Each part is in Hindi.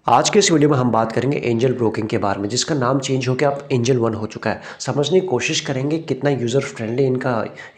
आज के इस वीडियो में हम बात करेंगे एंजल ब्रोकिंग के बारे में, जिसका नाम चेंज होकर अब एंजल वन हो चुका है। समझने की कोशिश करेंगे कितना यूज़र फ्रेंडली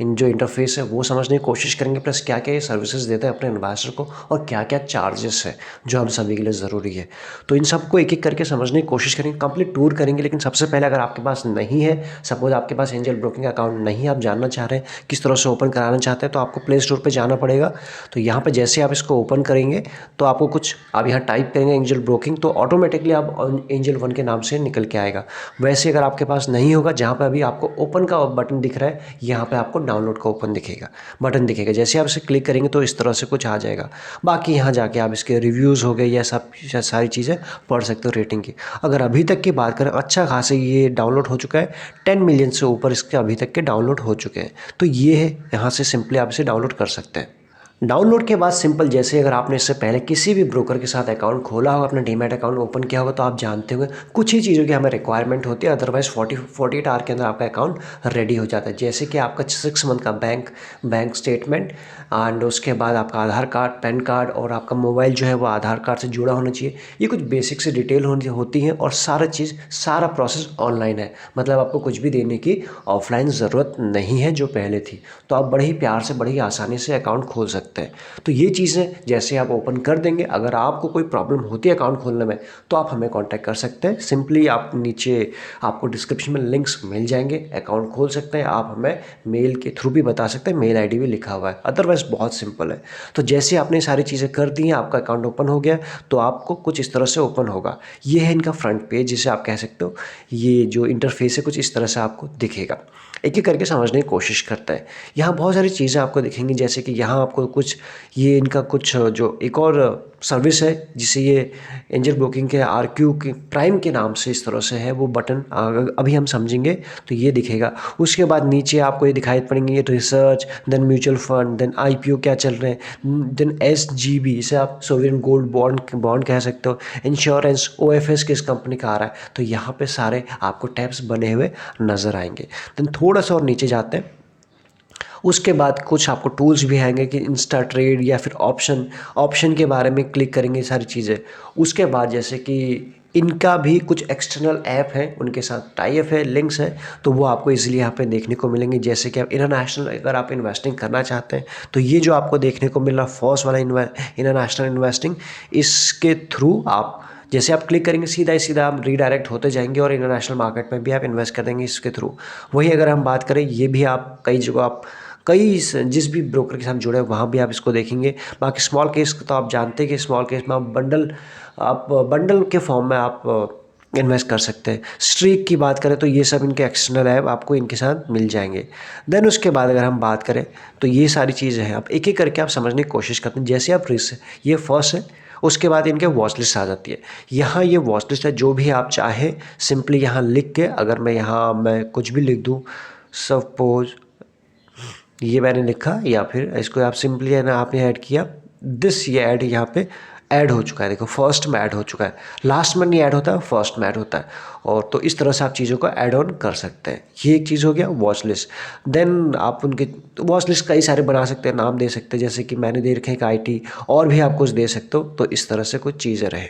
इन जो इंटरफेस है वो समझने की कोशिश करेंगे, प्लस क्या क्या ये सर्विसेज देते हैं अपने इन्वेस्टर को और क्या क्या चार्जेस है जो हम सभी के लिए ज़रूरी है। तो इन सबको एक एक करके समझने की कोशिश करेंगे, कंप्लीट टूर करेंगे। लेकिन सबसे पहले अगर आपके पास नहीं है, सपोज आपके पास एंजल ब्रोकिंग अकाउंट नहीं है, आप जानना चाह रहे हैं किस तरह से ओपन कराना चाहते हैं, तो आपको प्ले स्टोर पर जाना पड़ेगा। तो यहाँ पर जैसे आप इसको ओपन करेंगे तो आपको कुछ आप यहाँ टाइप करेंगे एंजल ब्रोकिंग, तो ऑटोमेटिकली आप एंजल वन के नाम से निकल के आएगा। वैसे अगर आपके पास नहीं होगा, जहाँ पे अभी आपको ओपन का बटन दिख रहा है, यहाँ पे आपको डाउनलोड का ओपन दिखेगा, बटन दिखेगा। जैसे आप इसे क्लिक करेंगे तो इस तरह से कुछ आ जाएगा। बाकी यहाँ जाके आप इसके रिव्यूज़ हो गए या सब सारी चीज़ें पढ़ सकते हो रेटिंग की। अगर अभी तक की बात करें, अच्छा खासा ये डाउनलोड हो चुका है, 10 मिलियन से ऊपर इसके अभी तक के डाउनलोड हो चुके हैं। तो ये है, यहाँ से सिंपली आप इसे डाउनलोड कर सकते हैं। डाउनलोड के बाद सिंपल, जैसे अगर आपने इससे पहले किसी भी ब्रोकर के साथ अकाउंट खोला होगा, अपना डीमैट अकाउंट ओपन किया होगा, तो आप जानते होंगे कुछ ही चीज़ों की हमें रिक्वायरमेंट होती है। अदरवाइज 48 आवर के अंदर आपका अकाउंट रेडी हो जाता है। जैसे कि आपका 6 मंथ का बैंक स्टेटमेंट, एंड उसके बाद आपका आधार कार्ड, पैन कार्ड, और आपका मोबाइल जो है वो आधार कार्ड से जुड़ा होना चाहिए। ये कुछ बेसिक से डिटेल होती हैं, और सारा प्रोसेस ऑनलाइन है। मतलब आपको कुछ भी देने की ऑफलाइन ज़रूरत नहीं है जो पहले थी। तो आप बड़े ही प्यार से, बड़ी ही आसानी से अकाउंट खोल सकते हैं। तो ये चीज़ें जैसे आप ओपन कर देंगे, अगर आपको कोई प्रॉब्लम होती है अकाउंट खोलने में, तो आप हमें कांटेक्ट कर सकते हैं। सिंपली आप नीचे आपको डिस्क्रिप्शन में लिंक्स मिल जाएंगे, अकाउंट खोल सकते हैं। आप हमें मेल के थ्रू भी बता सकते हैं, मेल आईडी भी लिखा हुआ है। अदरवाइज बहुत सिंपल है। तो जैसे आपने सारी चीज़ें कर दी हैं, आपका अकाउंट ओपन हो गया, तो आपको कुछ इस तरह से ओपन होगा। ये है इनका फ्रंट पेज, जिसे आप कह सकते हो। ये जो इंटरफेस है कुछ इस तरह से आपको दिखेगा। एक एक करके समझने की कोशिश करता है। यहाँ बहुत सारी चीज़ें आपको दिखेंगी, जैसे कि यहाँ आपको कुछ, ये इनका कुछ जो एक और सर्विस है जिसे ये एंजल ब्रोकिंग के आरक्यू के प्राइम के नाम से इस तरह से है, वो बटन अभी हम समझेंगे तो ये दिखेगा। उसके बाद नीचे आपको ये दिखाई पड़ेंगे, ये research, then mutual fund, then IPO क्या चल रहे हैं, देन एसजीबी, इसे आप सोवरेन गोल्ड बॉन्ड कह सकते हो, इंश्योरेंस, ओएफएस किस कंपनी का आ रहा है। तो यहाँ पे सारे आपको टैब्स बने हुए नज़र आएंगे। देन थोड़ा सा और नीचे जाते हैं, उसके बाद कुछ आपको टूल्स भी आएंगे कि इंस्टा ट्रेड या फिर ऑप्शन के बारे में क्लिक करेंगे सारी चीज़ें। उसके बाद जैसे कि इनका भी कुछ एक्सटर्नल ऐप है, उनके साथ टाई अप है, लिंक्स है, तो वो आपको इजीली यहाँ पे देखने को मिलेंगे। जैसे कि आप इंटरनेशनल अगर आप इन्वेस्टिंग करना चाहते हैं, तो ये जो आपको देखने को मिल रहा फर्स्ट वाला इंटरनेशनल इन्वेस्टिंग, इसके थ्रू आप जैसे आप क्लिक करेंगे, सीधा ही सीधा आप रीडायरेक्ट होते जाएंगे और इंटरनेशनल मार्केट में भी आप इन्वेस्ट कर देंगे इसके थ्रू। वही अगर हम बात करें, ये भी आप कई जगह आप जिस भी ब्रोकर के साथ जुड़े हैं वहाँ भी आप इसको देखेंगे। बाकी स्मॉल केस तो आप जानते हैं कि स्मॉल केस में आप बंडल के फॉर्म में आप इन्वेस्ट कर सकते हैं। स्ट्रीक की बात करें तो ये सब इनके एक्सटर्नल ऐप आपको इनके साथ मिल जाएंगे। देन उसके बाद अगर हम बात करें तो ये सारी चीज़ें हैं, आप एक एक करके आप समझने की कोशिश करते हैं। जैसे आप ये फर्स्ट है, उसके बाद इनके वॉच लिस्ट आ जाती है। यहाँ ये वॉच लिस्ट है, जो भी आप चाहें सिंपली यहाँ लिख के, अगर मैं कुछ भी लिख दूँ, सपोज ये मैंने लिखा, या फिर इसको आप सिंपली है ना, आपने ऐड किया दिस, ये ऐड यहाँ पे ऐड हो चुका है। देखो फर्स्ट में ऐड हो चुका है, लास्ट में नहीं ऐड होता है, फर्स्ट में ऐड होता है। और तो इस तरह से आप चीज़ों को ऐड ऑन कर सकते हैं। ये एक चीज़ हो गया वॉच लिस्ट। देन आप उनके वॉच लिस्ट कई सारे बना सकते हैं, नाम दे सकते हैं, जैसे कि मैंने दे रखे हैं एक आईटी, और भी आप कुछ दे सकते हो। तो इस तरह से कुछ चीज़ें रहे।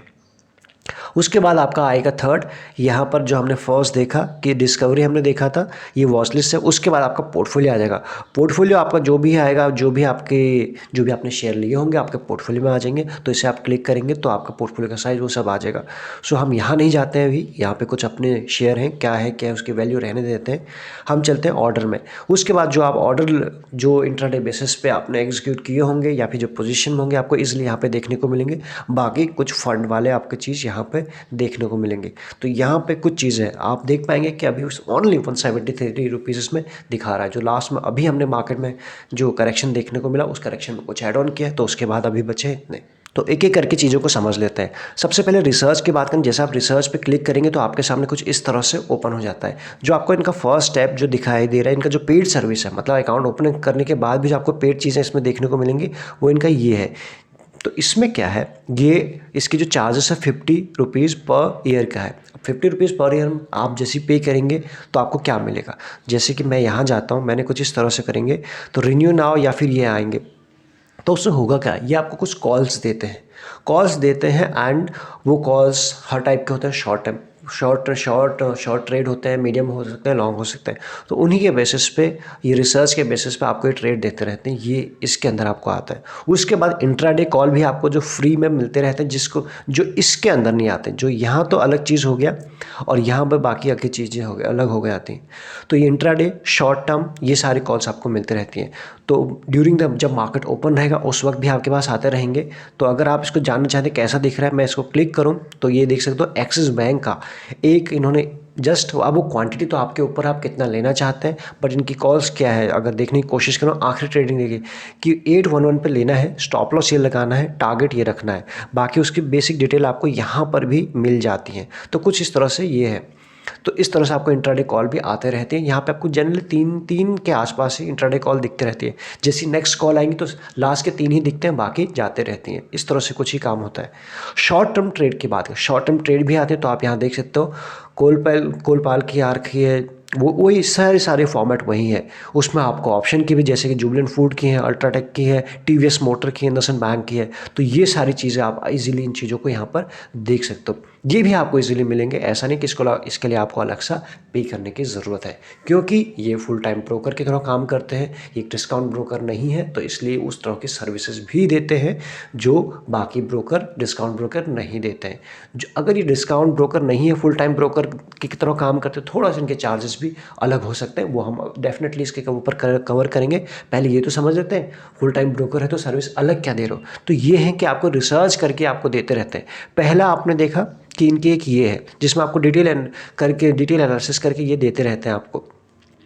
उसके बाद आपका आएगा थर्ड, यहाँ पर जो हमने फर्स्ट देखा कि डिस्कवरी हमने देखा था, ये वॉच लिस्ट है। उसके बाद आपका पोर्टफोलियो आ जाएगा। पोर्टफोलियो आपका जो भी आएगा, जो भी आपने शेयर लिए होंगे आपके पोर्टफोलियो में आ जाएंगे। तो इसे आप क्लिक करेंगे तो आपका पोर्टफोलियो का साइज वो सब आ जाएगा। सो हम यहाँ नहीं जाते हैं अभी, यहाँ पे कुछ अपने शेयर हैं, क्या है उसकी वैल्यू रहने देते हैं। हम चलते हैं ऑर्डर में। उसके बाद जो आप ऑर्डर जो इंट्राडे बेसिस पे आपने एग्जीक्यूट किए होंगे या फिर जो पोजीशन में होंगे, आपको इजीली यहाँ पे देखने को मिलेंगे। बाकी कुछ फंड वाले आपके चीज़ यहाँ पे देखने को मिलेंगे। तो यहाँ पे कुछ चीज़ें आप देख पाएंगे कि अभी ओनली 173 रुपीज़ इसमें दिखा रहा है। जो लास्ट में अभी हमने मार्केट में जो करेक्शन देखने को मिला, उस करेक्शन में कुछ ऐड ऑन किया, तो उसके बाद अभी बचे इतने। तो एक एक करके चीज़ों को समझ लेते हैं। सबसे पहले रिसर्च की बात करें, जैसे आप रिसर्च पे क्लिक करेंगे तो आपके सामने कुछ इस तरह से ओपन हो जाता है। जो आपको इनका फर्स्ट स्टेप जो दिखाई दे रहा है, इनका जो पेड सर्विस है, मतलब अकाउंट ओपन करने के बाद भी जो आपको पेड चीज़ें इसमें देखने को मिलेंगी, वो इनका ये है। तो इसमें क्या है, ये इसकी जो चार्जेस है 50 रुपीज़ पर ईयर का है। 50 रुपीज़ पर ईयर आप जैसे पे करेंगे तो आपको क्या मिलेगा। जैसे कि मैं यहाँ जाता हूँ, मैंने कुछ इस तरह से करेंगे तो रिन्यू नाउ या फिर ये आएंगे, तो उससे होगा क्या, ये आपको कुछ कॉल्स देते हैं। कॉल्स देते हैं एंड वो कॉल्स हर टाइप के होते हैं, शॉर्ट टाइम, शॉर्ट ट्रेड होते हैं, मीडियम हो सकते हैं, लॉन्ग हो सकते हैं। तो उन्हीं के बेसिस पे, ये रिसर्च के बेसिस पे आपको ये ट्रेड देते रहते हैं, ये इसके अंदर आपको आता है। उसके बाद इंट्राडे कॉल भी आपको जो फ्री में मिलते रहते हैं, जिसको जो इसके अंदर नहीं आते, जो यहाँ तो अलग चीज़ हो गया और यहाँ पर बाकी आगे चीज़ें हो गए अलग हो गए आती हैं। तो ये इंट्राडे, शॉर्ट टर्म, ये सारी कॉल्स आपको मिलती रहती हैं। तो ड्यूरिंग द जब मार्केट ओपन रहेगा उस वक्त भी आपके पास आते रहेंगे। तो अगर आप इसको जानना चाहते हैं कैसा दिख रहा है, मैं इसको क्लिक करूं तो ये देख सकते हो एक्सिस बैंक का एक इन्होंने जस्ट, अब वो क्वांटिटी तो आपके ऊपर, आप कितना लेना चाहते हैं, बट इनकी कॉल्स क्या है अगर देखने की कोशिश करो, आखिरी ट्रेडिंग देखिए कि 811 पे लेना है, स्टॉप लॉस ये लगाना है, टारगेट ये रखना है, बाकी उसकी बेसिक डिटेल आपको यहाँ पर भी मिल जाती है। तो कुछ इस तरह से ये है। तो इस तरह से आपको इंट्राडे कॉल भी आते रहते हैं। यहाँ पे आपको जनरली तीन के आसपास ही इंट्राडे कॉल दिखते रहती है। जैसी नेक्स्ट कॉल आएंगी तो लास्ट के 3 ही दिखते हैं, बाकी जाते रहती हैं। इस तरह से कुछ ही काम होता है। शॉर्ट टर्म ट्रेड की बात करें, शॉर्ट टर्म ट्रेड भी आते हैं। तो आप यहाँ देख सकते हो कोलपाल की आरखी है, वो वही सारे फॉर्मेट वही है। उसमें आपको ऑप्शन की भी, जैसे कि जुबिलेंट फूड की है, अल्ट्राटेक की है, टीवीएस मोटर की है, इंडसइंड बैंक की है। तो ये सारी चीज़ें आप इजीली इन चीज़ों को यहाँ पर देख सकते हो। ये भी आपको इजीली मिलेंगे, ऐसा नहीं कि इसके लिए आपको अलग सा पे करने की ज़रूरत है, क्योंकि ये फुल टाइम ब्रोकर की तरह काम करते हैं। ये डिस्काउंट ब्रोकर नहीं है, तो इसलिए उस तरह की सर्विसेज भी देते हैं जो बाकी ब्रोकर, डिस्काउंट ब्रोकर नहीं देते हैं। जो अगर ये डिस्काउंट ब्रोकर नहीं है, फुल टाइम ब्रोकर की तरह काम करते हैं, थोड़ा सा इनके चार्जेस भी अलग हो सकते हैं। वो हम डेफिनेटली इसके ऊपर कवर करेंगे। पहले ये तो समझ लेते हैं, फुल टाइम ब्रोकर है तो सर्विस अलग क्या दे रहे हो। तो ये है कि आपको रिसर्च करके आपको देते रहते हैं। पहला आपने देखा कि इनकी एक ये है जिसमें आपको डिटेल एनालिसिस करके ये देते रहते हैं आपको,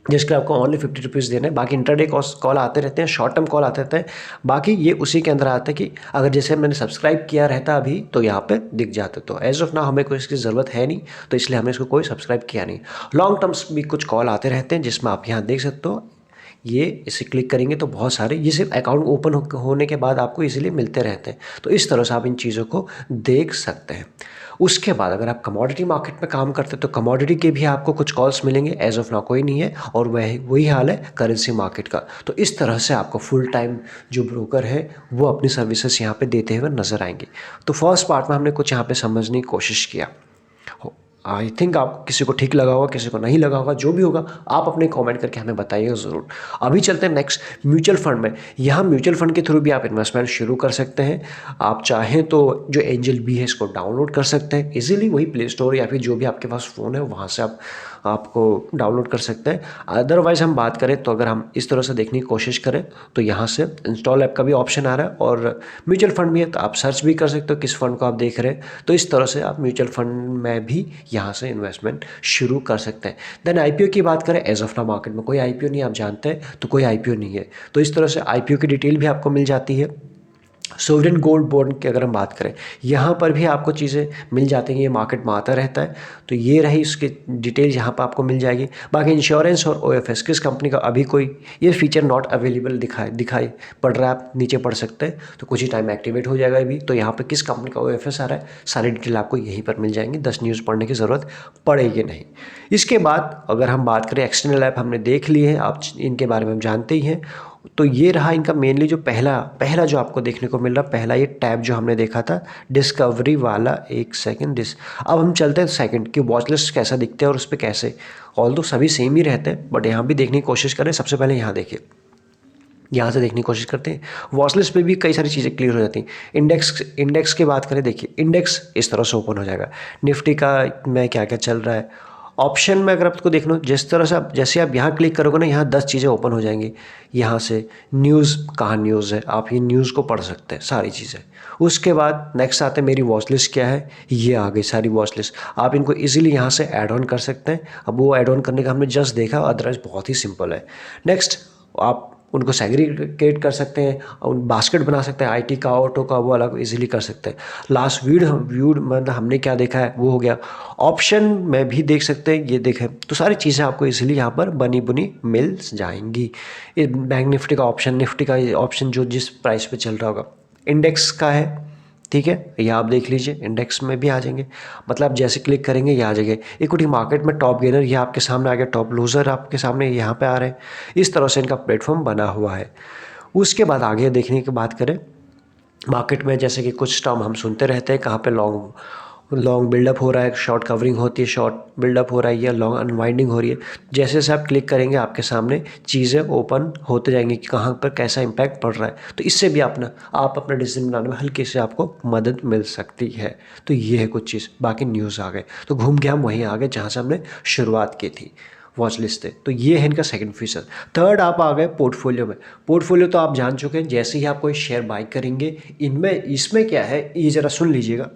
जिसके आपको ओनली 50 रुपीज़ देना है। बाकी इंटरडे कॉल आते रहते हैं, शॉर्ट टर्म कॉल आते रहते हैं। बाकी ये उसी के अंदर आता है कि अगर जैसे मैंने सब्सक्राइब किया रहता अभी तो यहाँ पे दिख जाते। तो एज ऑफ नाउ हमें कोई इसकी ज़रूरत है नहीं, तो इसलिए हमने इसको कोई सब्सक्राइब किया नहीं। लॉन्ग टर्म्स भी कुछ कॉल आते रहते हैं, जिसमें आप यहाँ देख सकते हो। ये इसे क्लिक करेंगे तो बहुत सारे, ये सिर्फ अकाउंट ओपन होने के बाद आपको इजीली मिलते रहते हैं। तो इस तरह से आप इन चीज़ों को देख सकते हैं। उसके बाद अगर आप कमोडिटी मार्केट में काम करते हैं तो कमोडिटी के भी आपको कुछ कॉल्स मिलेंगे। एज ऑफ नाउ कोई नहीं है, और वही हाल है करेंसी मार्केट का। तो इस तरह से आपको फुल टाइम जो ब्रोकर है वो अपनी सर्विसेज यहाँ पे देते हुए नजर आएंगे। तो फर्स्ट पार्ट में हमने कुछ यहाँ पे समझने की कोशिश किया। आई थिंक आपको किसी को ठीक लगा होगा, किसी को नहीं लगा होगा, जो भी होगा आप अपने कमेंट करके हमें बताइएगा ज़रूर। अभी चलते हैं नेक्स्ट म्यूचुअल फंड में। यहाँ म्यूचुअल फंड के थ्रू भी आप इन्वेस्टमेंट शुरू कर सकते हैं। आप चाहें तो जो एंजल बी है इसको डाउनलोड कर सकते हैं इजीली, वही प्ले स्टोर या फिर जो भी आपके पास फ़ोन है वहाँ से आपको डाउनलोड कर सकते हैं। अदरवाइज़ हम बात करें तो अगर हम इस तरह से देखने की कोशिश करें तो यहाँ से इंस्टॉल ऐप का भी ऑप्शन आ रहा है, और म्यूचुअल फंड भी है तो आप सर्च भी कर सकते हो किस फंड को आप देख रहे हैं। तो इस तरह से आप म्यूचुअल फंड में भी यहाँ से इन्वेस्टमेंट शुरू कर सकते हैं। देन आईपीओ की बात करें, एज ऑफ नाउ मार्केट में कोई आईपीओ नहीं, आप जानते हैं, तो कोई आईपीओ नहीं है। तो इस तरह से आईपीओ की डिटेल भी आपको मिल जाती है। सोवरेन गोल्ड बॉन्ड की अगर हम बात करें, यहाँ पर भी आपको चीज़ें मिल जाती हैं, ये मार्केट में आता रहता है। तो ये रही उसकी डिटेल, यहाँ पर आपको मिल जाएगी। बाकी इंश्योरेंस और ओएफएस किस कंपनी का, अभी कोई ये फीचर नॉट अवेलेबल दिखाई पड़ रहा है, आप नीचे पढ़ सकते हैं। तो कुछ ही टाइम में एक्टिवेट हो जाएगा अभी। तो यहाँ पर किस कंपनी का ओएफएस आ रहा है, सारी डिटेल आपको यहीं पर मिल जाएंगी, 10 न्यूज़ पढ़ने की ज़रूरत पड़ेगी नहीं। इसके बाद अगर हम बात करें, एक्सटर्नल ऐप हमने देख लिए हैं, आप इनके बारे में हम जानते ही हैं। तो ये रहा इनका मेनली जो पहला जो आपको देखने को मिल रहा, पहला ये टैब जो हमने देखा था डिस्कवरी वाला। एक सेकंड, अब हम चलते हैं सेकंड कि वॉच लिस्ट कैसा दिखता है और उस पर कैसे, ऑल दो सभी सेम ही रहते हैं, बट यहाँ भी देखने की कोशिश करें। सबसे पहले यहाँ देखिए, यहाँ से देखने की कोशिश करते हैं। वॉच लिस्ट पे भी कई सारी चीज़ें क्लियर हो जाती हैं। इंडेक्स की बात करें, देखिए इंडेक्स इस तरह से ओपन हो जाएगा। निफ्टी का में क्या क्या चल रहा है। ऑप्शन में अगर आपको देख लो, जिस तरह से जैसे आप यहाँ क्लिक करोगे ना, यहाँ 10 चीज़ें ओपन हो जाएंगी। यहाँ से न्यूज़, कहाँ न्यूज़ है, आप ये न्यूज़ को पढ़ सकते हैं सारी चीज़ें। उसके बाद नेक्स्ट आते हैं मेरी वॉच लिस्ट क्या है, ये आ गई सारी वॉच लिस्ट। आप इनको इजीली यहाँ से ऐड ऑन कर सकते हैं। अब वो ऐड ऑन करने का हमने जस्ट देखा, अदरवाइज बहुत ही सिंपल है। नेक्स्ट आप उनको सेग्रीगेट कर सकते हैं, उन बास्केट बना सकते हैं, आईटी का, ऑटो का, वो अलग इजीली कर सकते हैं। लास्ट व्यूड मतलब हमने क्या देखा है वो हो गया। ऑप्शन में भी देख सकते हैं, ये देखें। तो सारी चीज़ें आपको इजीली यहाँ पर बनी बुनी मिल जाएंगी। ये बैंक निफ्टी का ऑप्शन, निफ्टी का ऑप्शन जो जिस प्राइस पे चल रहा होगा, इंडेक्स का है, ठीक है, ये आप देख लीजिए, इंडेक्स में भी आ जाएंगे। मतलब आप जैसे क्लिक करेंगे ये आ जाएंगे। इक्विटी मार्केट में टॉप गेनर ये आपके सामने आ गया, टॉप लूजर आपके सामने यहाँ पे आ रहे हैं। इस तरह से इनका प्लेटफॉर्म बना हुआ है। उसके बाद आगे देखने की बात करें मार्केट में जैसे कि कुछ टर्म हम सुनते रहते हैं, कहाँ पे लॉन्ग लॉन्ग बिल्डअप हो रहा है, शॉर्ट कवरिंग होती है, शॉर्ट बिल्डअप हो रहा है या लॉन्ग अनवाइंडिंग हो रही है। जैसे जैसे आप क्लिक करेंगे आपके सामने चीज़ें ओपन होते जाएंगी कि कहाँ पर कैसा इंपैक्ट पड़ रहा है। तो इससे भी आप अपना डिसीजन बनाने में हल्के से आपको मदद मिल सकती है। तो ये है कुछ चीज़। बाकी न्यूज़ आ गए, तो घूम के हम वहीं आ गए जहाँ से हमने शुरुआत की थी, वॉच लिस्ट है। तो ये है इनका सेकंड फीचर। थर्ड आप आ गए पोर्टफोलियो में। पोर्टफोलियो तो आप जान चुके हैं, जैसे ही आप कोई शेयर बाई करेंगे, इनमें इसमें क्या है ये ज़रा सुन लीजिएगा।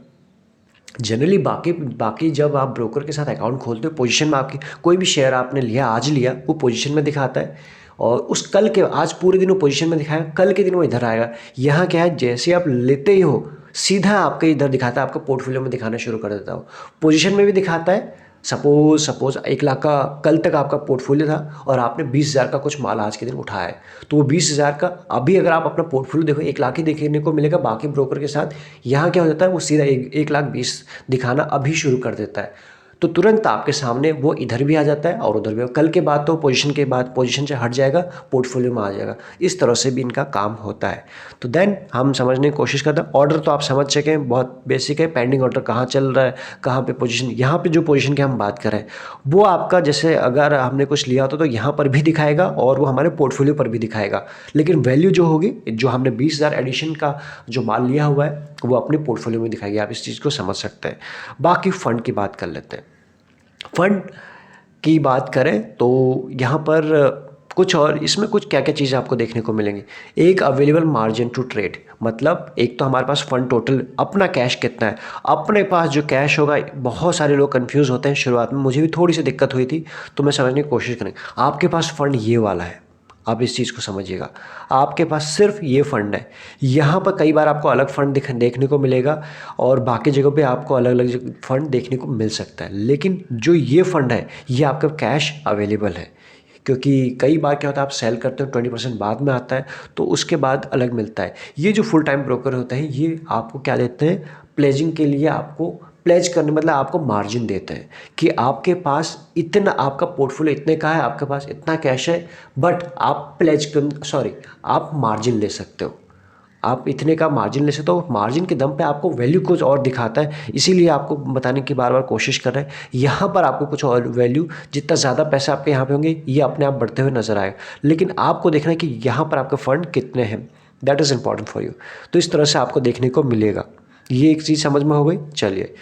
जनरली बाकी बाकी जब आप ब्रोकर के साथ अकाउंट खोलते हो, पोजीशन में आपकी कोई भी शेयर आपने लिया, आज लिया, वो पोजीशन में दिखाता है, और उस कल के आज पूरे दिन वो पोजीशन में दिखाएगा, कल के दिन वो इधर आएगा। यहाँ क्या है, जैसे आप लेते ही हो सीधा आपके इधर दिखाता है, आपको पोर्टफोलियो में दिखाना शुरू कर देता हो। पोजीशन में भी दिखाता है। सपोज 1 लाख का कल तक आपका पोर्टफोलियो था और आपने 20,000 का कुछ माल आज के दिन उठाया है, तो वो 20,000 का अभी अगर आप अपना पोर्टफोलियो देखो 1 लाख ही देखने को मिलेगा बाकी ब्रोकर के साथ। यहाँ क्या हो जाता है, वो सीधा 1,20,000 दिखाना अभी शुरू कर देता है। तो तुरंत आपके सामने वो इधर भी आ जाता है और उधर भी। कल के बाद तो पोजीशन के बाद पोजीशन से हट जाएगा, पोर्टफोलियो में आ जाएगा। इस तरह से भी इनका काम होता है। तो देन हम समझने की कोशिश करते हैं। ऑर्डर तो आप समझ सकें, बहुत बेसिक है। पेंडिंग ऑर्डर कहाँ चल रहा है, कहाँ पे पोजीशन, यहाँ पे जो पोजीशन की हम बात करें वो आपका, जैसे अगर हमने कुछ लिया होता तो यहाँ पर भी दिखाएगा और वो हमारे पोर्टफोलियो पर भी दिखाएगा। लेकिन वैल्यू जो होगी, जो हमने 20,000 एडिशन का जो माल लिया हुआ है, वो अपने पोर्टफोलियो में दिखाएगी। आप इस चीज़ को समझ सकते हैं। बाकी फ़ंड की बात कर लेते हैं। फंड की बात करें तो यहाँ पर कुछ और, इसमें कुछ क्या क्या चीज़ें आपको देखने को मिलेंगी। एक अवेलेबल मार्जिन टू ट्रेड, मतलब एक तो हमारे पास फंड टोटल अपना कैश कितना है। अपने पास जो कैश होगा, बहुत सारे लोग कंफ्यूज होते हैं शुरुआत में, मुझे भी थोड़ी सी दिक्कत हुई थी, तो मैं समझने की कोशिश करेंगे। आपके पास फंड ये वाला है, आप इस चीज़ को समझिएगा। आपके पास सिर्फ ये फंड है। यहाँ पर कई बार आपको अलग फंड देखने को मिलेगा और बाकी जगह पे आपको अलग अलग फंड देखने को मिल सकता है। लेकिन जो ये फंड है, ये आपका कैश अवेलेबल है। क्योंकि कई बार क्या होता है, आप सेल करते हो 20% बाद में आता है, तो उसके बाद अलग मिलता है। ये जो फुल टाइम ब्रोकर होते हैं, ये आपको क्या देते हैं, प्लेजिंग के लिए आपको प्लेज करने, मतलब आपको मार्जिन देते हैं कि आपके पास इतना, आपका पोर्टफोलियो इतने का है, आपके पास इतना कैश है, बट आप आप मार्जिन ले सकते हो। आप इतने का मार्जिन ले सकते हो। मार्जिन के दम पे आपको वैल्यू कुछ और दिखाता है, इसीलिए आपको बताने की बार बार कोशिश कर रहे हैं। यहाँ पर आपको कुछ और वैल्यू, जितना ज़्यादा पैसे आपके यहाँ पे होंगे, ये अपने आप बढ़ते हुए नजर आएगा। लेकिन आपको देखना है कि यहाँ पर आपके फंड कितने हैं, that is important for you. तो इस तरह से आपको देखने को मिलेगा। ये एक चीज़ समझ में हो गई। चलिए,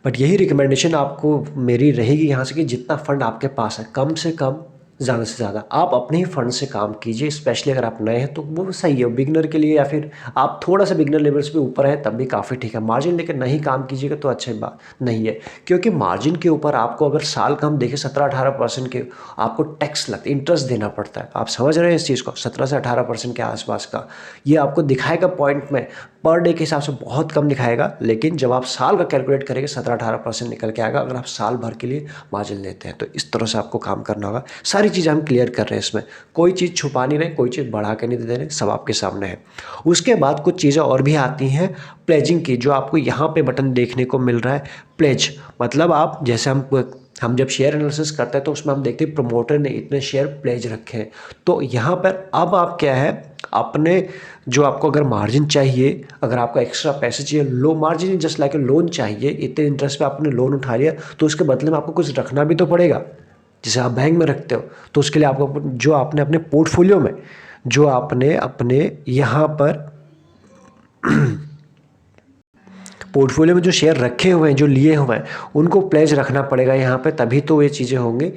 बट यही रिकमेंडेशन आपको मेरी रहेगी यहाँ से कि जितना फ़ंड आपके पास है, कम से कम ज़्यादा से ज़्यादा आप अपने ही फ़ंड से काम कीजिए। स्पेशली अगर आप नए हैं तो वो सही है बिगिनर के लिए, या फिर आप थोड़ा सा बिगिनर लेवल्स पे ऊपर है तब भी काफ़ी ठीक है। मार्जिन लेकर नहीं काम कीजिएगा तो अच्छी बात नहीं है, क्योंकि मार्जिन के ऊपर आपको अगर साल का हम देखें 17-18% के आपको टैक्स लगता है, इंटरेस्ट देना पड़ता है। आप समझ रहे हैं इस चीज़ को, 17 से 18% के आसपास का ये आपको दिखाएगा पॉइंट में। पर डे के हिसाब से बहुत कम दिखाएगा, लेकिन जब आप साल का कैलकुलेट करेंगे 17-18% निकल के आएगा, अगर आप साल भर के लिए मार्जिन लेते हैं तो। इस तरह से आपको काम करना होगा। सारी चीज़ें हम क्लियर कर रहे हैं इसमें, कोई चीज़ छुपा नहीं रहे, कोई चीज़ बढ़ा के नहीं दे रहे, सब आपके सामने है। उसके बाद कुछ चीज़ें और भी आती हैं प्लेजिंग की, जो आपको यहाँ पे बटन देखने को मिल रहा है, प्लेज। मतलब आप जैसे हम जब शेयर एनालिसिस करते हैं तो उसमें हम देखते हैं प्रमोटर ने इतने शेयर प्लेज रखे हैं। तो यहाँ पर अब आप क्या है, अपने जो आपको अगर मार्जिन चाहिए, अगर आपको एक्स्ट्रा पैसे चाहिए, low margin just like a loan चाहिए, इतने इंटरेस्ट पे आपने लोन उठा लिया, तो उसके बदले में आपको कुछ रखना भी तो पड़ेगा। जैसे आप बैंक में रखते हो, तो उसके लिए आपको जो आपने अपने पोर्टफोलियो में, जो आपने अपने यहाँ पर पोर्टफोलियो में जो शेयर रखे हुए हैं, जो लिए हुए हैं, उनको प्लेज रखना पड़ेगा यहाँ पे, तभी तो ये चीज़ें होंगी।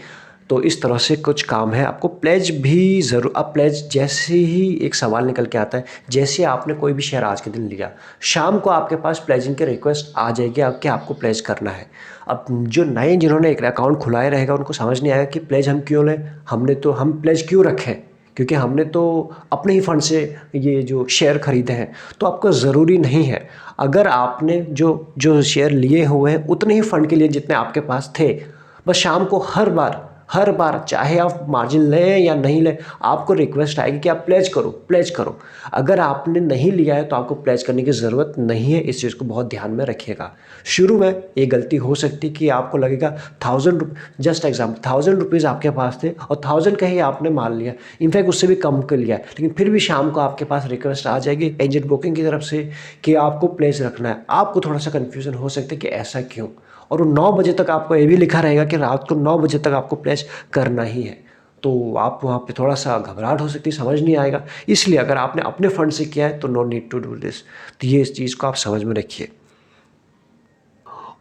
तो इस तरह से कुछ काम है। आपको प्लेज भी ज़रूर, अब प्लेज जैसे ही एक सवाल निकल के आता है, जैसे आपने कोई भी शेयर आज के दिन लिया, शाम को आपके पास प्लेजिंग की रिक्वेस्ट आ जाएगी कि आपको प्लेज करना है। अब जो नए जिन्होंने एक अकाउंट खुलाया रहेगा, उनको समझ नहीं आएगा कि प्लेज हम क्यों लें, हम प्लेज क्यों रखें, क्योंकि हमने तो अपने ही फंड से ये जो शेयर खरीदे हैं। तो आपको ज़रूरी नहीं है, अगर आपने जो जो शेयर लिए हुए हैं उतने ही फंड के लिए जितने आपके पास थे, बस शाम को हर बार चाहे आप मार्जिन लें या नहीं लें, आपको रिक्वेस्ट आएगी कि आप प्लेज करो, प्लेज करो। अगर आपने नहीं लिया है तो आपको प्लेज करने की ज़रूरत नहीं है, इस चीज़ को बहुत ध्यान में रखिएगा। शुरू में ये गलती हो सकती कि आपको लगेगा 1000, जस्ट एग्जाम्पल 1000 रुपीज़ आपके पास थे और 1000 का ही आपने मान लिया, इनफैक्ट उससे भी कम कर लिया है, लेकिन फिर भी शाम को आपके पास रिक्वेस्ट आ जाएगी एंजल ब्रोकिंग की तरफ से कि आपको प्लेज रखना है। आपको थोड़ा सा कन्फ्यूज़न हो सकता है कि ऐसा क्यों, और वो 9 बजे तक आपको ये भी लिखा रहेगा कि रात को 9 बजे तक आपको प्लेज करना ही है। तो आप वहाँ पे थोड़ा सा घबराहट हो सकती है, समझ नहीं आएगा। इसलिए अगर आपने अपने फंड से किया है तो no need to do this. तो ये इस चीज़ को आप समझ में रखिए।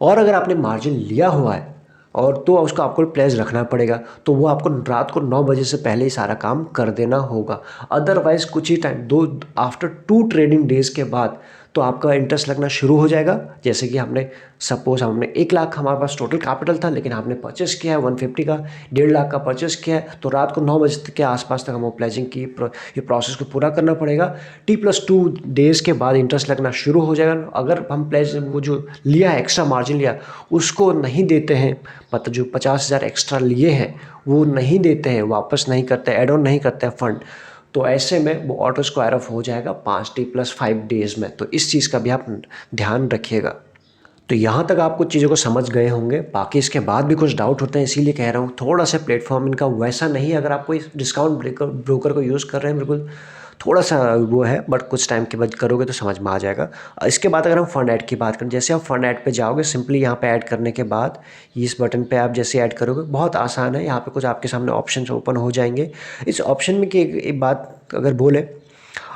और अगर आपने मार्जिन लिया हुआ है और तो उसको आपको प्लेज रखना पड़ेगा, तो वो आपको रात को 9 बजे से पहले ही सारा काम कर देना होगा। अदरवाइज़ कुछ ही टाइम, दो आफ्टर 2 ट्रेडिंग डेज़ के बाद तो आपका इंटरेस्ट लगना शुरू हो जाएगा। जैसे कि हमने सपोज़ हमने 1 लाख हमारे पास टोटल कैपिटल था, लेकिन आपने परचेस किया है 150 का, 1.5 लाख का परचेस किया है, तो रात को 9 बजे तक के आसपास तक हमें प्लेजिंग की ये प्रोसेस को पूरा करना पड़ेगा। T+2 डेज़ के बाद इंटरेस्ट लगना शुरू हो जाएगा। अगर हम प्लेज वो जो लिया है, एक्स्ट्रा मार्जिन लिया, उसको नहीं देते हैं, मतलब जो 50,000 एक्स्ट्रा लिए हैं वो नहीं देते हैं, वापस नहीं करते, एड ऑन नहीं करते हैं फंड, तो ऐसे में वो ऑटो स्क्वायर ऑफ हो जाएगा 5T+5 डेज़ में। तो इस चीज़ का भी आप ध्यान रखिएगा। तो यहाँ तक आप कुछ चीज़ों को समझ गए होंगे, बाकी इसके बाद भी कुछ डाउट होते हैं, इसीलिए कह रहा हूँ थोड़ा सा प्लेटफॉर्म इनका वैसा नहीं है। अगर आप कोई डिस्काउंट ब्रोकर को यूज़ कर रहे हैं, बिल्कुल थोड़ा सा वो है, बट कुछ टाइम के बाद करोगे तो समझ में आ जाएगा। इसके बाद अगर हम फंड ऐड की बात करें, जैसे आप फंड ऐड पे जाओगे, सिंपली यहाँ पे ऐड करने के बाद इस बटन पे आप जैसे ऐड करोगे, बहुत आसान है। यहाँ पे कुछ आपके सामने ऑप्शंस ओपन हो जाएंगे। इस ऑप्शन में कि एक बात अगर बोले,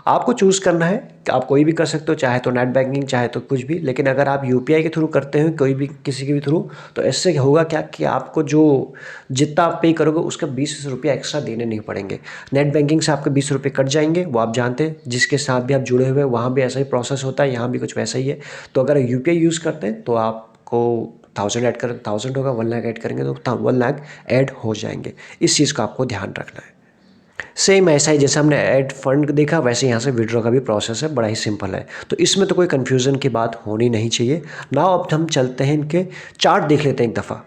आपको चूज़ करना है कि आप कोई भी कर सकते हो, चाहे तो नेट बैंकिंग, चाहे तो कुछ भी। लेकिन अगर आप यूपीआई के थ्रू करते हो, कोई भी किसी के भी थ्रू, तो इससे होगा क्या कि आपको जो जितना आप पे करोगे उसका 20 रुपये एक्स्ट्रा देने नहीं पड़ेंगे। नेट बैंकिंग से आपके 20 रुपये कट जाएंगे, वो आप जानते हैं, जिसके साथ भी आप जुड़े हुए हैं वहाँ भी ऐसा ही प्रोसेस होता है, यहाँ भी कुछ वैसा ही है। तो अगर यूपीआई यूज़ करते हैं तो आपको 1000 ऐड कर 1000 होगा, 1 लाख ऐड करेंगे तो 1 लाख ऐड हो जाएंगे। इस चीज़ का आपको ध्यान रखना है। सेम ऐसा ही जैसे हमने ऐड फंड देखा, वैसे यहाँ से विड्रॉ का भी प्रोसेस है, बड़ा ही सिंपल है। तो इसमें तो कोई कन्फ्यूज़न की बात होनी नहीं चाहिए। नाउ अब हम चलते हैं इनके चार्ट देख लेते हैं एक दफ़ा।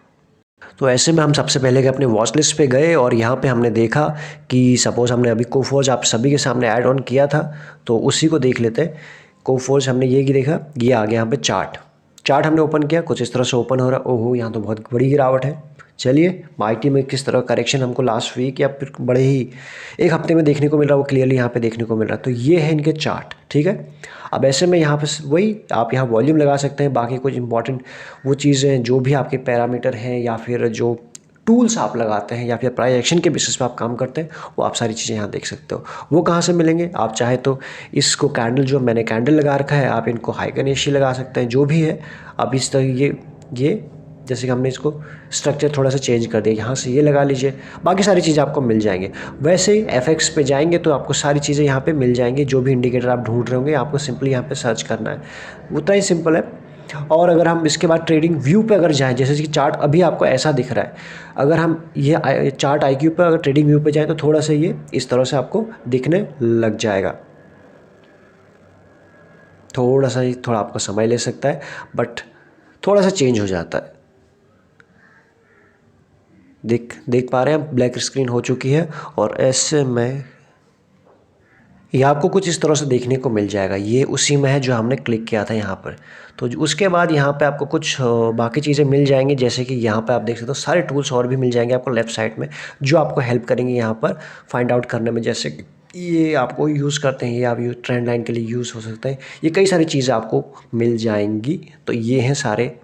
तो ऐसे में हम सबसे पहले अपने वॉच लिस्ट पे गए और यहाँ पे हमने देखा कि सपोज़ हमने अभी कोफोर्ज आप सभी के सामने ऐड ऑन किया था, तो उसी को देख लेते हैं। कोफोर्ज हमने ये की देखा, ये आ गया यहाँ पे चार्ट हमने ओपन किया, कुछ इस तरह से ओपन हो रहा है। ओहो, यहाँ तो बहुत बड़ी गिरावट है। चलिए, आईटी में किस तरह करेक्शन हमको लास्ट वीक या फिर बड़े ही एक हफ्ते में देखने को मिल रहा है, वो क्लियरली यहाँ पे देखने को मिल रहा है। तो ये है इनके चार्ट, ठीक है। अब ऐसे में यहाँ पे वही आप यहाँ वॉल्यूम लगा सकते हैं, बाकी कुछ इंपॉर्टेंट वो चीज़ें जो भी आपके पैरामीटर हैं या फिर जो टूल्स आप लगाते हैं या फिर प्राइस एक्शन के बेसिस पे आप काम करते हैं, वो आप सारी चीज़ें यहाँ देख सकते हो। वो कहाँ से मिलेंगे, आप चाहे तो इसको कैंडल, जो मैंने कैंडल लगा रखा है, आप इनको हाइगनेशी लगा सकते हैं, जो भी है। अब इस तरह ये जैसे कि हमने इसको स्ट्रक्चर थोड़ा सा चेंज कर दिया, यहाँ से ये लगा लीजिए, बाकी सारी चीज़ें आपको मिल जाएंगे। वैसे ही एफएक्स पे जाएंगे तो आपको सारी चीज़ें यहाँ पे मिल जाएंगी, जो भी इंडिकेटर आप ढूंढ रहे होंगे आपको सिंपली यहाँ पे सर्च करना है, उतना ही सिंपल है। और अगर हम इसके बाद ट्रेडिंग व्यू पे अगर जाएं, जैसे कि चार्ट अभी आपको ऐसा दिख रहा है, अगर हम ये चार्ट आईक्यू पे अगर ट्रेडिंग व्यू पे जाएं तो थोड़ा सा ये इस तरह से आपको दिखने लग जाएगा। थोड़ा आपको समय ले सकता है, बट थोड़ा सा चेंज हो जाता है। देख पा रहे हैं, ब्लैक स्क्रीन हो चुकी है और ऐसे में ये आपको कुछ इस तरह से देखने को मिल जाएगा। ये उसी में है जो हमने क्लिक किया था यहाँ पर। तो उसके बाद यहाँ पे आपको कुछ बाकी चीज़ें मिल जाएंगी, जैसे कि यहाँ पे आप देख सकते हो सारे टूल्स और भी मिल जाएंगे आपको लेफ़्ट साइड में, जो आपको हेल्प करेंगे यहाँ पर फाइंड आउट करने में। जैसे कि ये आपको यूज़ करते हैं, ये आप ट्रेंड लाइन के लिए यूज़ हो सकते हैं, ये कई सारी चीज़ें आपको मिल जाएंगी। तो ये हैं सारे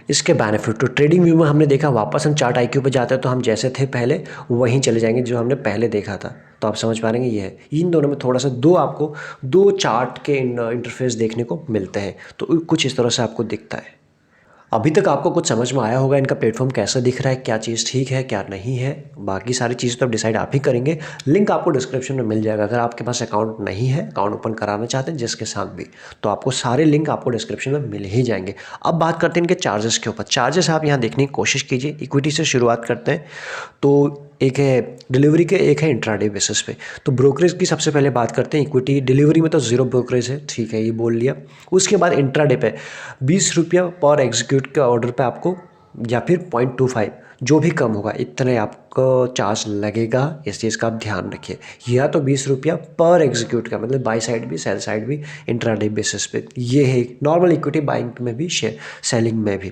इसके बेनिफिट। तो ट्रेडिंग व्यू में हमने देखा, वापस हम चार्ट आईक्यू पे जाते हैं तो हम जैसे थे पहले वहीं चले जाएंगे जो हमने पहले देखा था। तो आप समझ पा रहे हैं, ये है, इन दोनों में थोड़ा सा आपको दो चार्ट के इंटरफेस देखने को मिलते हैं। तो कुछ इस तरह से आपको दिखता है। अभी तक आपको कुछ समझ में आया होगा, इनका प्लेटफॉर्म कैसा दिख रहा है, क्या चीज़ ठीक है क्या नहीं है। बाकी सारी चीज़ तो आप डिसाइड आप ही करेंगे। लिंक आपको डिस्क्रिप्शन में मिल जाएगा। अगर आपके पास अकाउंट नहीं है, अकाउंट ओपन कराना चाहते हैं जिसके साथ भी, तो आपको सारे लिंक आपको डिस्क्रिप्शन में मिल ही जाएंगे। अब बात करते हैं इनके चार्जेस के ऊपर। चार्जेस आप यहाँ देखने की कोशिश कीजिए। इक्विटी से शुरुआत करते हैं, तो एक है डिलीवरी के, एक है इंट्राडे बेसिस पे। तो ब्रोकरेज की सबसे पहले बात करते हैं। इक्विटी डिलीवरी में तो 0 ब्रोकरेज है, ठीक है, ये बोल लिया। उसके बाद इंट्राडे पे 20 रुपया पर एग्जीक्यूट के ऑर्डर पे आपको, या फिर 0.25 जो भी कम होगा इतने आपको चार्ज लगेगा, इस चीज़ का आप ध्यान रखिए। या तो 20 रुपया पर एग्जीक्यूट का, मतलब बाई साइड भी सेल साइड भी इंट्राडे बेसिस पे। ये है नॉर्मल इक्विटी बाइंग में भी सेलिंग में भी।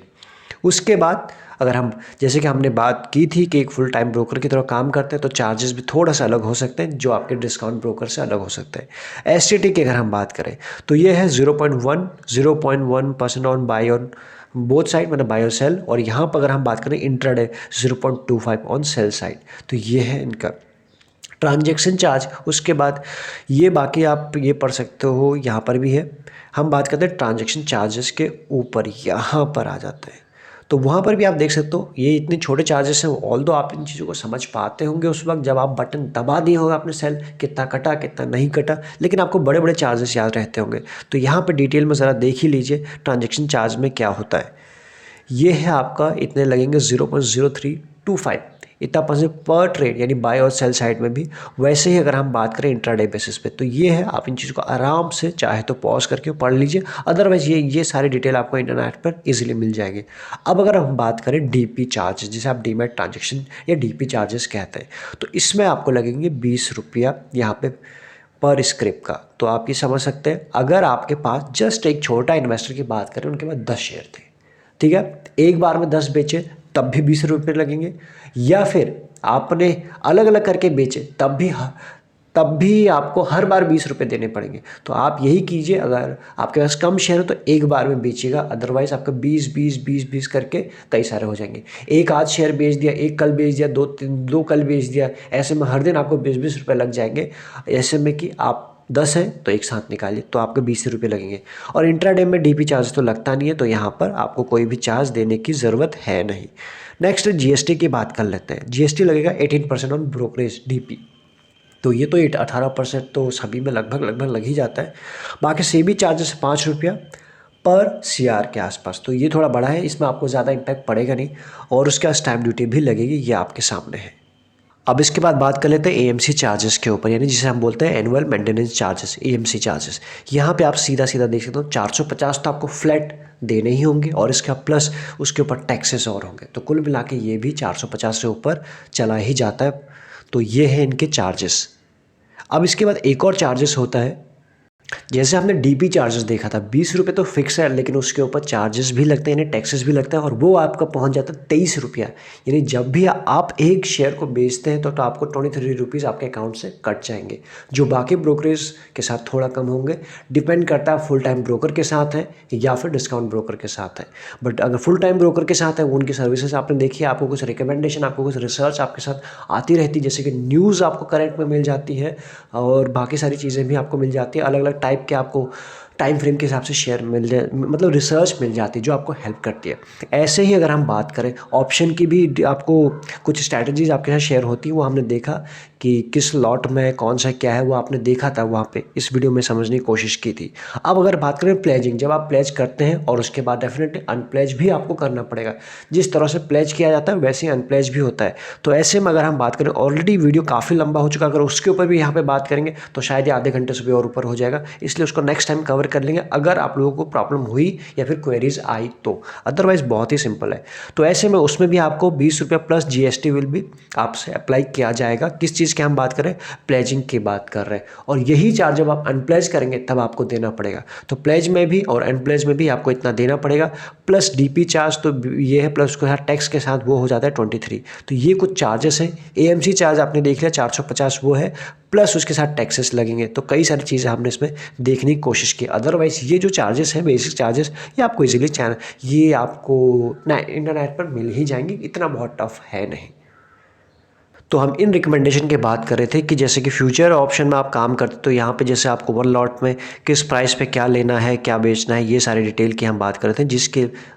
उसके बाद अगर हम, जैसे कि हमने बात की थी कि एक फुल टाइम ब्रोकर की तरह काम करते हैं, तो चार्जेस भी थोड़ा सा अलग हो सकते हैं जो आपके डिस्काउंट ब्रोकर से अलग हो सकते हैं। एसटीटी की अगर हम बात करें तो ये है 0.1% on buy on both side, मतलब बाय और सेल। और यहाँ पर अगर हम बात करें इंट्राडे 0.25 ऑन सेल साइड। तो ये है इनका ट्रांजैक्शन चार्ज। उसके बाद ये बाकी आप ये पढ़ सकते हो, यहाँ पर भी है। हम बात करते हैं ट्रांजैक्शन चार्जेस के ऊपर, यहाँ पर आ जाते हैं। तो वहाँ पर भी आप देख सकते हो ये इतने छोटे चार्जेस हैं। ऑल दो आप इन चीज़ों को समझ पाते होंगे उस वक्त जब आप बटन दबा दिए होगा आपने सेल, कितना कटा कितना नहीं कटा, लेकिन आपको बड़े बड़े चार्जेस याद रहते होंगे। तो यहाँ पर डिटेल में ज़रा देख ही लीजिए ट्रांजैक्शन चार्ज में क्या होता है। ये है आपका, इतने लगेंगे 0.0325, इतना परसेंट पर ट्रेड, यानी बाय और सेल साइड में भी। वैसे ही अगर हम बात करें इंट्राडे बेसिस पे, तो ये है, आप इन चीज़ों को आराम से चाहे तो पॉज करके पढ़ लीजिए। अदरवाइज ये सारी डिटेल आपको इंटरनेट पर इजीली मिल जाएगी। अब अगर हम बात करें डीपी चार्जेस, जिसे आप डीमैट ट्रांजेक्शन या डीपी चार्जेस कहते हैं, तो इसमें आपको लगेंगे 20 रुपया यहाँ पे पर स्क्रिप्ट का। तो आप ये समझ सकते हैं, अगर आपके पास जस्ट एक छोटा इन्वेस्टर की बात करें, उनके पास 10 शेयर थे, ठीक है, एक बार में 10 बेचे तब भी 20 रुपये लगेंगे, या फिर आपने अलग अलग करके बेचे तब भी आपको हर बार 20 रुपये देने पड़ेंगे। तो आप यही कीजिए, अगर आपके पास कम शेयर हो तो एक बार में बेचिएगा, अदरवाइज आपका 20 करके कई सारे हो जाएंगे। एक आज शेयर बेच दिया, एक कल बेच दिया, दो कल बेच दिया, ऐसे में हर दिन आपको 20 रुपये लग जाएंगे। ऐसे में कि आप 10 है तो एक साथ निकालिए, तो आपको 20 रुपये लगेंगे। और इंट्राडे में डीपी चार्ज तो लगता नहीं है, तो यहाँ पर आपको कोई भी चार्ज देने की ज़रूरत है नहीं। नेक्स्ट जीएसटी की बात कर लेते हैं। जीएसटी लगेगा 18% ऑन ब्रोकरेज डीपी। तो ये तो 18% तो सभी में लगभग लग ही जाता है। बाकी सेबी चार्जेस 5 रुपया पर सीआर के आसपास, तो ये थोड़ा बड़ा है, इसमें आपको ज़्यादा इम्पैक्ट पड़ेगा नहीं। और उसके बाद स्टैम्प ड्यूटी भी लगेगी, ये आपके सामने है। अब इसके बाद बात कर लेते हैं एएमसी चार्जेस के ऊपर, यानी जिसे हम बोलते हैं annual maintenance charges, AMC charges. यहाँ पे आप सीधा सीधा देख सकते हो 450 तो आपको फ्लैट देने ही होंगे, और इसका प्लस उसके ऊपर टैक्सेस और होंगे, तो कुल मिला के ये भी 450 से ऊपर चला ही जाता है। तो ये है इनके चार्जेस। अब इसके बाद एक और चार्जेस होता है, जैसे हमने डीपी चार्जेस देखा था, 20 रुपये तो फिक्स है, लेकिन उसके ऊपर चार्जेस भी लगते हैं, यानी टैक्सेस भी लगता है, और वो आपका पहुंच जाता है 23 रुपया। यानी जब भी आप एक शेयर को बेचते हैं तो आपको 23 रुपीज़ आपके अकाउंट से कट जाएंगे, जो बाकी ब्रोकरेज के साथ थोड़ा कम होंगे। डिपेंड करता है फुल टाइम ब्रोकर के साथ है या फिर डिस्काउंट ब्रोकर के साथ है। बट अगर फुल टाइम ब्रोकर के साथ है, वो उनकी सर्विसेज आपने देखी, आपको कुछ रिकमेंडेशन, आपको कुछ रिसर्च आपके साथ आती रहती है, जैसे कि न्यूज़ आपको करंट में मिल जाती है, और बाकी सारी चीज़ें भी आपको मिल जाती है। अलग अलग टाइप के आपको टाइम फ्रेम के हिसाब से शेयर मिल जाए, मतलब रिसर्च मिल जाती है जो आपको हेल्प करती है। ऐसे ही अगर हम बात करें ऑप्शन की भी, आपको कुछ स्ट्रैटेजीज आपके साथ शेयर होती है, वो हमने देखा कि किस लॉट में कौन सा क्या है, वो आपने देखा था वहाँ पे, इस वीडियो में समझने की कोशिश की थी। अब अगर बात करें प्लेजिंग, जब आप प्लेज करते हैं और उसके बाद डेफिनेटली अनप्लेज भी आपको करना पड़ेगा। जिस तरह से प्लेज किया जाता है वैसे ही अनप्लेज भी होता है। तो ऐसे में अगर हम बात करें, ऑलरेडी वीडियो काफ़ी लंबा हो चुका, अगर उसके ऊपर भी यहाँ पे बात करेंगे तो शायद ये आधे घंटे से भी और ऊपर हो जाएगा, इसलिए उसको नेक्स्ट टाइम कवर कर लेंगे अगर आप लोगों को प्रॉब्लम हुई या फिर क्वेरीज आई तो। अदरवाइज बहुत ही सिंपल है। तो ऐसे में उसमें भी आपको 20 रुपये प्लस जीएसटी विल भी आपसे अप्लाई किया जाएगा। किस चीज़ की हम बात करें, प्लेजिंग की बात कर रहे हैं, और यही चार्ज जब आप अनप्लेज करेंगे तब आपको देना पड़ेगा। तो प्लेज में भी और अनप्लेज में भी आपको इतना देना पड़ेगा, प्लस डीपी चार्ज तो ये है, प्लस उसके साथ टैक्स के साथ वो हो जाता है 23। तो ये कुछ चार्जेस हैं। एएमसी चार्ज आपने देख लिया 450 वो है, प्लस उसके साथ टैक्सेस लगेंगे। तो कई सारी चीज़ें हमने इसमें देखने की कोशिश की। अदरवाइज ये जो चार्जेस हैं, बेसिक चार्जेस, ये आपको इजीली ये आपको इंटरनेट पर मिल ही जाएंगे, इतना बहुत टफ है नहीं। तो हम इन रिकमेंडेशन की बात कर रहे थे कि जैसे कि फ्यूचर ऑप्शन में आप काम करते, तो यहाँ पे जैसे आपको वन लॉट में किस प्राइस पे क्या लेना है, क्या बेचना है, ये सारी डिटेल की हम बात कर रहे थे,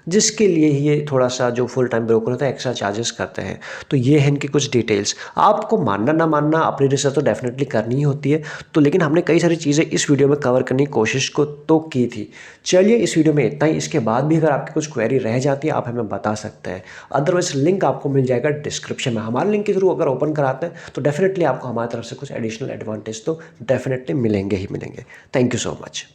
जिसके लिए ये थोड़ा सा जो फुल टाइम ब्रोकर होता है एक्स्ट्रा चार्जेस करते हैं। तो ये है इनकी कुछ डिटेल्स। आपको मानना ना मानना, अपनी रिसर्च तो डेफिनेटली करनी ही होती है, तो लेकिन हमने कई सारी चीज़ें इस वीडियो में कवर करने की कोशिश को तो की थी। चलिए इस वीडियो में इतना ही। इसके बाद भी अगर आपकी कुछ क्वेरी रह जाती है, आप हमें बता सकते हैं। अदरवाइज लिंक आपको मिल जाएगा डिस्क्रिप्शन में। हमारे लिंक के थ्रू अगर ओपन कराते हैं तो डेफिनेटली आपको हमारी तरफ से कुछ एडिशनल एडवांटेज तो डेफिनेटली मिलेंगे ही मिलेंगे। Thank you so much.